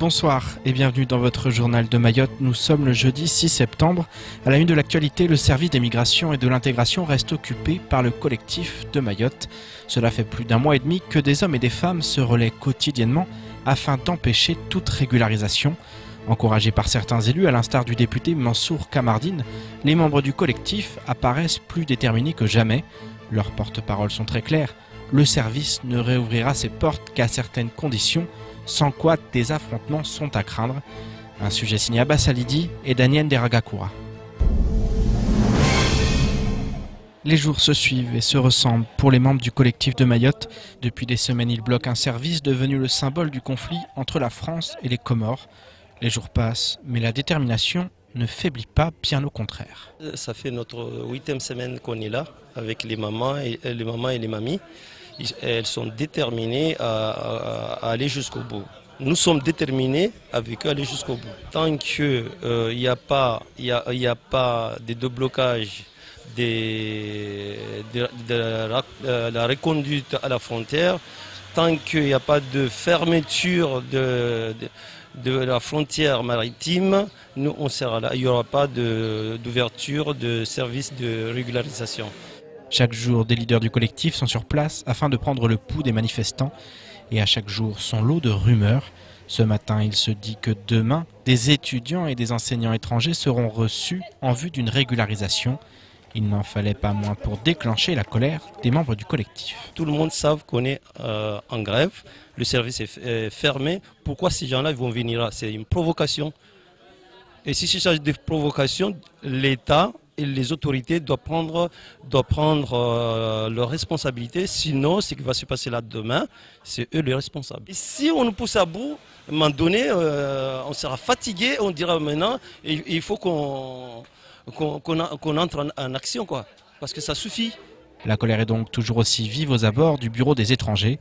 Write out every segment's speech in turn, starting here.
Bonsoir et bienvenue dans votre journal de Mayotte. Nous sommes le jeudi 6 septembre. À la une de l'actualité, le service des migrations et de l'intégration reste occupé par le collectif de Mayotte. Cela fait plus d'un mois et demi que des hommes et des femmes se relaient quotidiennement afin d'empêcher toute régularisation. Encouragés par certains élus, à l'instar du député Mansour Kamardine, les membres du collectif apparaissent plus déterminés que jamais. Leurs porte-paroles sont très clairs. Le service ne réouvrira ses portes qu'à certaines conditions, sans quoi des affrontements sont à craindre. Un sujet signé Abbas Alidi et Daniel Deragakoura. Les jours se suivent et se ressemblent pour les membres du collectif de Mayotte. Depuis des semaines, ils bloquent un service devenu le symbole du conflit entre la France et les Comores. Les jours passent, mais la détermination ne faiblit pas, bien au contraire. Ça fait notre 8e semaine qu'on est là avec les mamans et les mamies. Elles sont déterminées à aller jusqu'au bout. Nous sommes déterminés avec eux à aller jusqu'au bout. Tant qu'il n'y a pas de déblocage de la reconduite à la frontière, tant qu'il n'y a pas de fermeture de la frontière maritime, nous on sera là. Il n'y aura pas d'ouverture de services de régularisation. Chaque jour, des leaders du collectif sont sur place afin de prendre le pouls des manifestants. Et à chaque jour, son lot de rumeurs. Ce matin, il se dit que demain, des étudiants et des enseignants étrangers seront reçus en vue d'une régularisation. Il n'en fallait pas moins pour déclencher la colère des membres du collectif. Tout le monde sait qu'on est en grève, le service est fermé. Pourquoi ces gens-là vont venir là? C'est une provocation. Et si c'est une provocation, l'État et les autorités doivent prendre leurs responsabilités. Sinon, ce qui va se passer là demain, c'est eux les responsables. Et si on nous pousse à bout, à un moment donné, on sera fatigué, on dira maintenant, il faut qu'on entre en action, quoi, parce que ça suffit. La colère est donc toujours aussi vive aux abords du bureau des étrangers.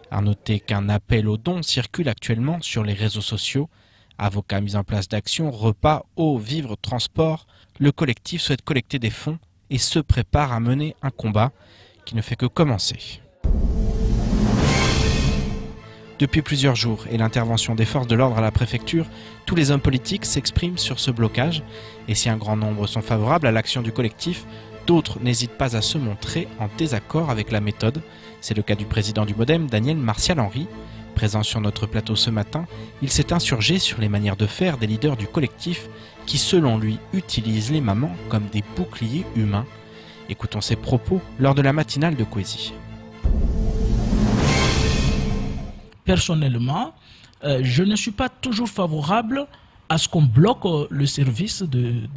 À noter qu'un appel aux dons circule actuellement sur les réseaux sociaux. Avocats, mise en place d'actions, repas, eau, vivres, transport. Le collectif souhaite collecter des fonds et se prépare à mener un combat qui ne fait que commencer. Depuis plusieurs jours et l'intervention des forces de l'ordre à la préfecture, tous les hommes politiques s'expriment sur ce blocage. Et si un grand nombre sont favorables à l'action du collectif, d'autres n'hésitent pas à se montrer en désaccord avec la méthode. C'est le cas du président du MODEM, Daniel Martial Henry. Présent sur notre plateau ce matin, il s'est insurgé sur les manières de faire des leaders du collectif qui, selon lui, utilisent les mamans comme des boucliers humains. Écoutons ses propos lors de la matinale de Kwezi. Personnellement, je ne suis pas toujours favorable à ce qu'on bloque le service de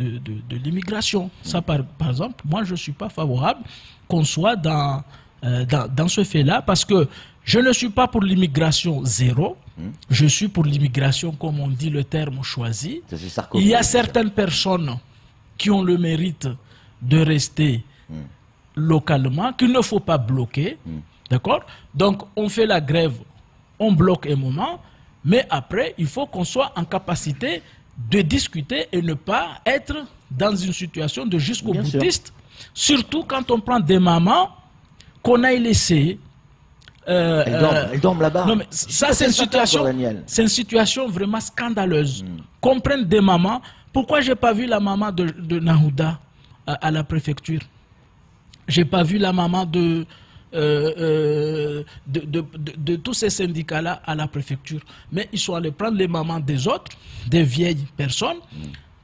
l'immigration. Ça, par exemple, moi, je ne suis pas favorable qu'on soit dans ce fait-là parce que je ne suis pas pour l'immigration zéro. Je suis pour l'immigration, comme on dit le terme choisi. Il y a certaines personnes qui ont le mérite de rester localement, qu'il ne faut pas bloquer. D'accord? Donc, on fait la grève, on bloque un moment, mais après, il faut qu'on soit en capacité de discuter et ne pas être dans une situation de jusqu'au boutiste. Surtout quand on prend des mamans qu'on a laissées. Elles dorment là-bas. Non, mais ça, c'est une situation vraiment scandaleuse. Qu'on prenne des mamans. Pourquoi je n'ai pas vu la maman de Nahouda à la préfecture? Je n'ai pas vu la maman de tous ces syndicats-là à la préfecture. Mais ils sont allés prendre les mamans des autres, des vieilles personnes,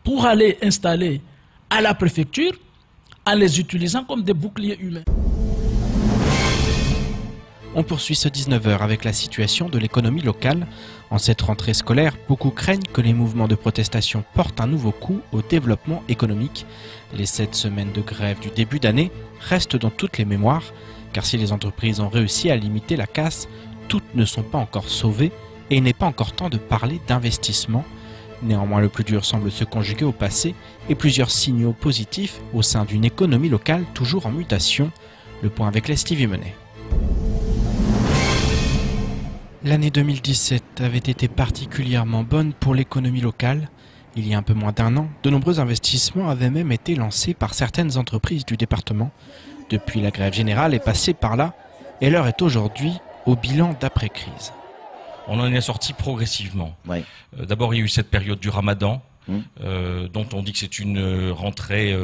pour aller installer à la préfecture en les utilisant comme des boucliers humains. On poursuit ce 19h avec la situation de l'économie locale. En cette rentrée scolaire, beaucoup craignent que les mouvements de protestation portent un nouveau coup au développement économique. Les 7 semaines de grève du début d'année restent dans toutes les mémoires, car si les entreprises ont réussi à limiter la casse, toutes ne sont pas encore sauvées et il n'est pas encore temps de parler d'investissement. Néanmoins, le plus dur semble se conjuguer au passé et plusieurs signaux positifs au sein d'une économie locale toujours en mutation. Le point avec Leslie Vimenet. L'année 2017 avait été particulièrement bonne pour l'économie locale. Il y a un peu moins d'un an, de nombreux investissements avaient même été lancés par certaines entreprises du département. Depuis, la grève générale est passée par là et l'heure est aujourd'hui au bilan d'après-crise. On en est sorti progressivement. Ouais. D'abord, il y a eu cette période du Ramadan, dont on dit que c'est une rentrée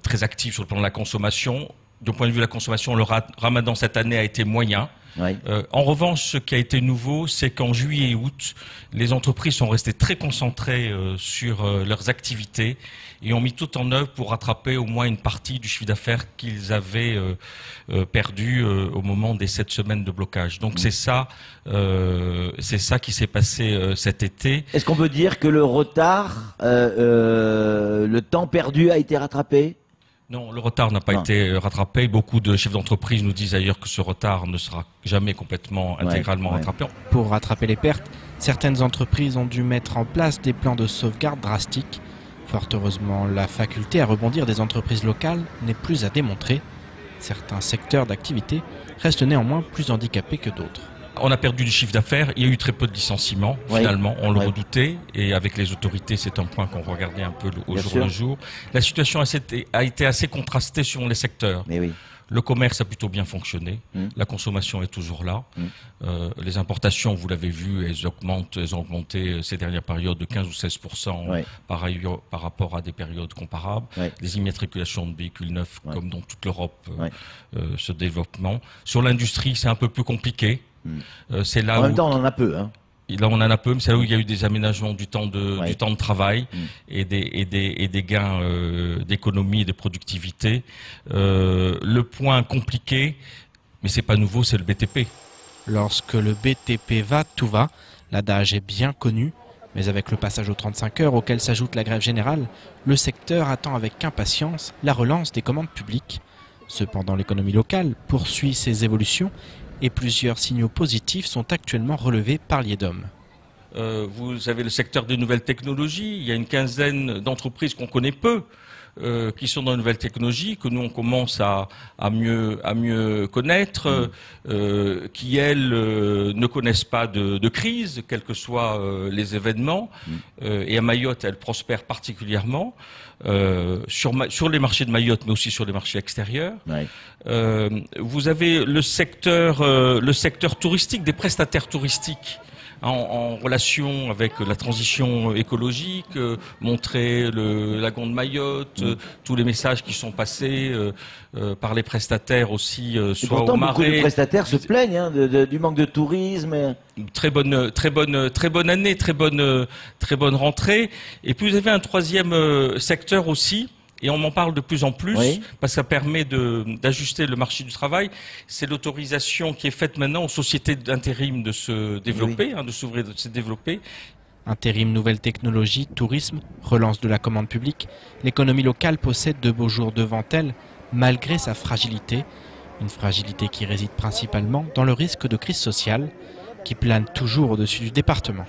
très active sur le plan de la consommation. Du point de vue de la consommation, le Ramadan cette année a été moyen. Ouais. En revanche, ce qui a été nouveau, c'est qu'en juillet et août, les entreprises sont restées très concentrées sur leurs activités et ont mis tout en œuvre pour rattraper au moins une partie du chiffre d'affaires qu'ils avaient perdu au moment des 7 semaines de blocage. Donc c'est ça qui s'est passé cet été. Est-ce qu'on peut dire que le retard, le temps perdu a été rattrapé? Non, le retard n'a pas été rattrapé. Beaucoup de chefs d'entreprise nous disent d'ailleurs que ce retard ne sera jamais complètement, intégralement rattrapé. Pour rattraper les pertes, certaines entreprises ont dû mettre en place des plans de sauvegarde drastiques. Fort heureusement, la faculté à rebondir des entreprises locales n'est plus à démontrer. Certains secteurs d'activité restent néanmoins plus handicapés que d'autres. On a perdu du chiffre d'affaires, il y a eu très peu de licenciements, finalement, on le redoutait, et avec les autorités, c'est un point qu'on regardait un peu au jour le jour. La situation a été assez contrastée selon les secteurs. Mais oui. Le commerce a plutôt bien fonctionné, la consommation est toujours là. Les importations, vous l'avez vu, elles ont augmenté ces dernières périodes de 15 ou 16% par rapport à des périodes comparables. Les immatriculations de véhicules neufs, comme dans toute l'Europe, ce développement. Sur l'industrie, c'est un peu plus compliqué. C'est là en même temps, on en a peu. Hein. Là, on en a peu, mais c'est là où il y a eu des aménagements du temps de travail et des gains d'économie et de productivité. Le point compliqué, mais c'est pas nouveau, c'est le BTP. Lorsque le BTP va, tout va. L'adage est bien connu, mais avec le passage aux 35 heures auquel s'ajoute la grève générale, le secteur attend avec impatience la relance des commandes publiques. Cependant, l'économie locale poursuit ses évolutions et plusieurs signaux positifs sont actuellement relevés par l'IEDOM. Vous avez le secteur des nouvelles technologies, il y a une quinzaine d'entreprises qu'on connaît peu, qui sont dans les nouvelles technologies, que nous on commence à mieux connaître, qui elles ne connaissent pas de crise, quels que soient les événements, et à Mayotte elles prospèrent particulièrement. Sur les marchés de Mayotte, mais aussi sur les marchés extérieurs. Vous avez le secteur touristique, des prestataires touristiques en relation avec la transition écologique, montrer le lagon de Mayotte, tous les messages qui sont passés par les prestataires aussi, soit au Marais. Beaucoup de prestataires se plaignent du manque de tourisme. Très bonne année, très bonne rentrée. Et puis vous avez un troisième secteur aussi. Et on m'en parle de plus en plus, parce que ça permet d'ajuster le marché du travail. C'est l'autorisation qui est faite maintenant aux sociétés d'intérim de se développer, de s'ouvrir, de se développer. Intérim, nouvelles technologies, tourisme, relance de la commande publique, l'économie locale possède de beaux jours devant elle, malgré sa fragilité. Une fragilité qui réside principalement dans le risque de crise sociale, qui plane toujours au-dessus du département.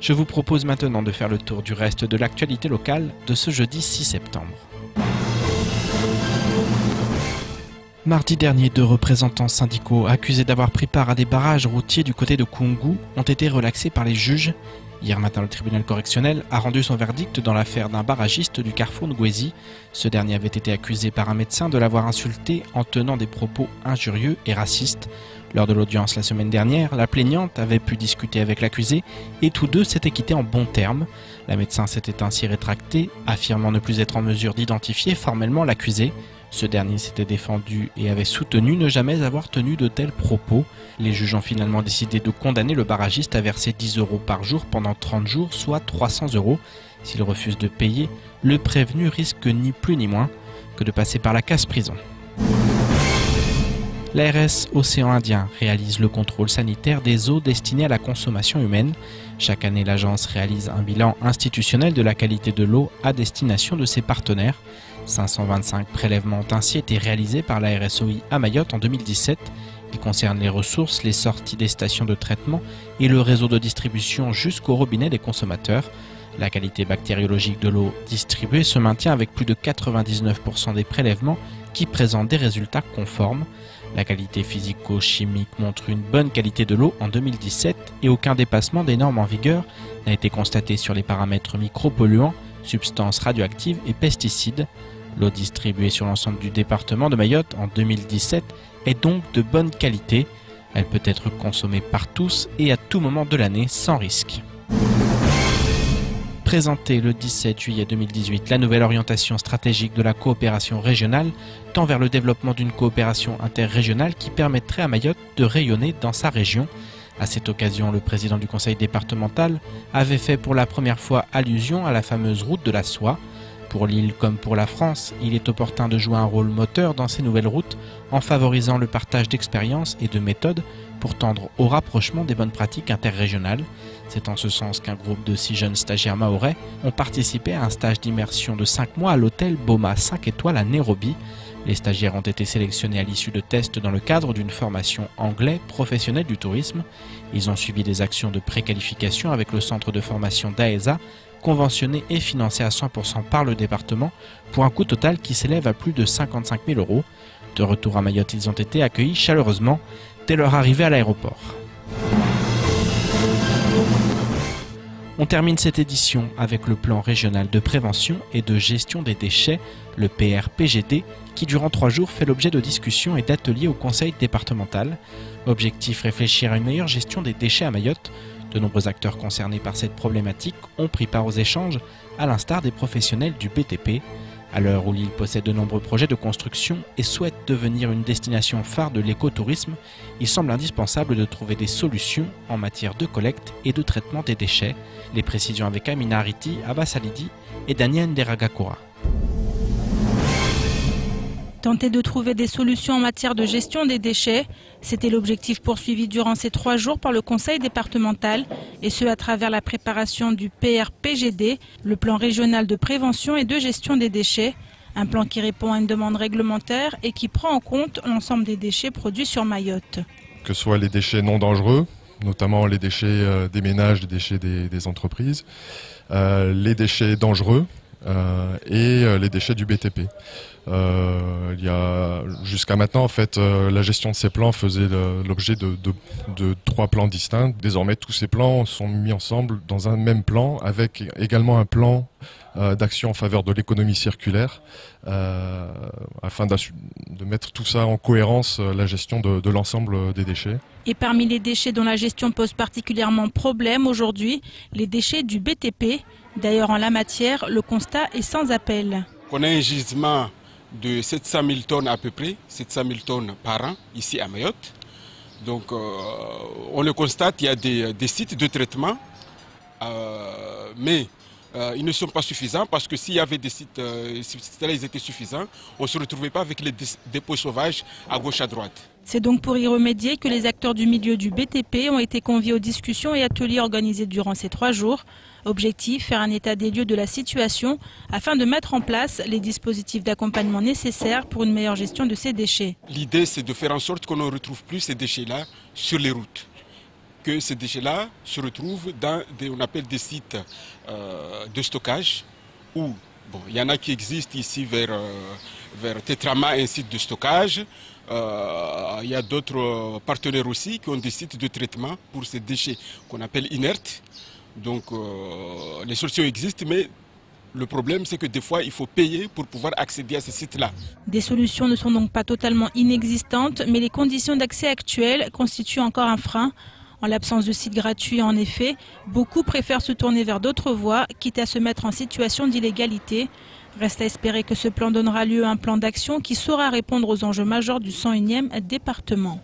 Je vous propose maintenant de faire le tour du reste de l'actualité locale de ce jeudi 6 septembre. Mardi dernier, 2 représentants syndicaux accusés d'avoir pris part à des barrages routiers du côté de Koungou ont été relaxés par les juges. Hier matin, le tribunal correctionnel a rendu son verdict dans l'affaire d'un barragiste du carrefour Ngwezi. Ce dernier avait été accusé par un médecin de l'avoir insulté en tenant des propos injurieux et racistes. Lors de l'audience la semaine dernière, la plaignante avait pu discuter avec l'accusé et tous deux s'étaient quittés en bons termes. La médecin s'était ainsi rétractée, affirmant ne plus être en mesure d'identifier formellement l'accusé. Ce dernier s'était défendu et avait soutenu ne jamais avoir tenu de tels propos. Les juges ont finalement décidé de condamner le barragiste à verser 10 € par jour pendant 30 jours, soit 300 €. S'il refuse de payer, le prévenu risque ni plus ni moins que de passer par la casse-prison. L'ARS Océan Indien réalise le contrôle sanitaire des eaux destinées à la consommation humaine. Chaque année, l'agence réalise un bilan institutionnel de la qualité de l'eau à destination de ses partenaires. 525 prélèvements ont ainsi été réalisés par la RSOI à Mayotte en 2017. Ils concernent les ressources, les sorties des stations de traitement et le réseau de distribution jusqu'au robinet des consommateurs. La qualité bactériologique de l'eau distribuée se maintient avec plus de 99% des prélèvements qui présentent des résultats conformes. La qualité physico-chimique montre une bonne qualité de l'eau en 2017 et aucun dépassement des normes en vigueur n'a été constaté sur les paramètres micropolluants, substances radioactives et pesticides. L'eau distribuée sur l'ensemble du département de Mayotte en 2017 est donc de bonne qualité. Elle peut être consommée par tous et à tout moment de l'année sans risque. Présentée le 17 juillet 2018, la nouvelle orientation stratégique de la coopération régionale tend vers le développement d'une coopération interrégionale qui permettrait à Mayotte de rayonner dans sa région. À cette occasion, le président du conseil départemental avait fait pour la première fois allusion à la fameuse route de la soie. Pour l'île comme pour la France, il est opportun de jouer un rôle moteur dans ces nouvelles routes en favorisant le partage d'expériences et de méthodes pour tendre au rapprochement des bonnes pratiques interrégionales. C'est en ce sens qu'un groupe de 6 jeunes stagiaires mahorais ont participé à un stage d'immersion de 5 mois à l'hôtel Boma 5 étoiles à Nairobi. Les stagiaires ont été sélectionnés à l'issue de tests dans le cadre d'une formation anglais professionnelle du tourisme. Ils ont suivi des actions de préqualification avec le centre de formation d'AESA, conventionné et financé à 100% par le département, pour un coût total qui s'élève à plus de 55 000 €. De retour à Mayotte, ils ont été accueillis chaleureusement dès leur arrivée à l'aéroport. On termine cette édition avec le plan régional de prévention et de gestion des déchets, le PRPGD, qui durant 3 jours fait l'objet de discussions et d'ateliers au conseil départemental. Objectif, réfléchir à une meilleure gestion des déchets à Mayotte. De nombreux acteurs concernés par cette problématique ont pris part aux échanges, à l'instar des professionnels du BTP. À l'heure où l'île possède de nombreux projets de construction et souhaite devenir une destination phare de l'écotourisme, il semble indispensable de trouver des solutions en matière de collecte et de traitement des déchets. Les précisions avec Amina Ariti, Abbas Alidi et Daniel Deragakura. Tenter de trouver des solutions en matière de gestion des déchets, c'était l'objectif poursuivi durant ces 3 jours par le conseil départemental, et ce à travers la préparation du PRPGD, le plan régional de prévention et de gestion des déchets, un plan qui répond à une demande réglementaire et qui prend en compte l'ensemble des déchets produits sur Mayotte. Que ce soit les déchets non dangereux, notamment les déchets des ménages, les déchets des entreprises, les déchets dangereux et les déchets du BTP. Jusqu'à maintenant, en fait, la gestion de ces plans faisait l'objet de 3 plans distincts. Désormais, tous ces plans sont mis ensemble dans un même plan, avec également un plan d'action en faveur de l'économie circulaire, afin de mettre tout ça en cohérence, la gestion de l'ensemble des déchets. Et parmi les déchets dont la gestion pose particulièrement problème aujourd'hui, les déchets du BTP. D'ailleurs, en la matière, le constat est sans appel. On a un gisement de 700 000 tonnes à peu près, 700 000 tonnes par an ici à Mayotte. Donc on le constate, il y a des sites de traitement, mais ils ne sont pas suffisants parce que s'il y avait des sites, si ces sites étaient suffisants, on ne se retrouvait pas avec les dépôts sauvages à gauche à droite. C'est donc pour y remédier que les acteurs du milieu du BTP ont été conviés aux discussions et ateliers organisés durant ces 3 jours. Objectif, faire un état des lieux de la situation afin de mettre en place les dispositifs d'accompagnement nécessaires pour une meilleure gestion de ces déchets. L'idée, c'est de faire en sorte qu'on ne retrouve plus ces déchets-là sur les routes. Que ces déchets-là se retrouvent dans on appelle des sites de stockage où, il y en a qui existent ici vers Tetrama, un site de stockage. Il y a d'autres partenaires aussi qui ont des sites de traitement pour ces déchets qu'on appelle inertes. Donc les solutions existent, mais le problème c'est que des fois il faut payer pour pouvoir accéder à ces sites-là. Des solutions ne sont donc pas totalement inexistantes, mais les conditions d'accès actuelles constituent encore un frein. En l'absence de sites gratuits, en effet, beaucoup préfèrent se tourner vers d'autres voies, quitte à se mettre en situation d'illégalité. Reste à espérer que ce plan donnera lieu à un plan d'action qui saura répondre aux enjeux majeurs du 101e département.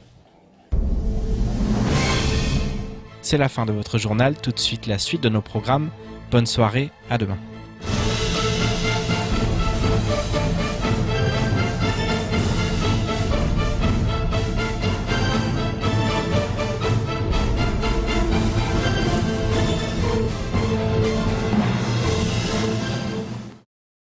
C'est la fin de votre journal, tout de suite la suite de nos programmes. Bonne soirée, à demain.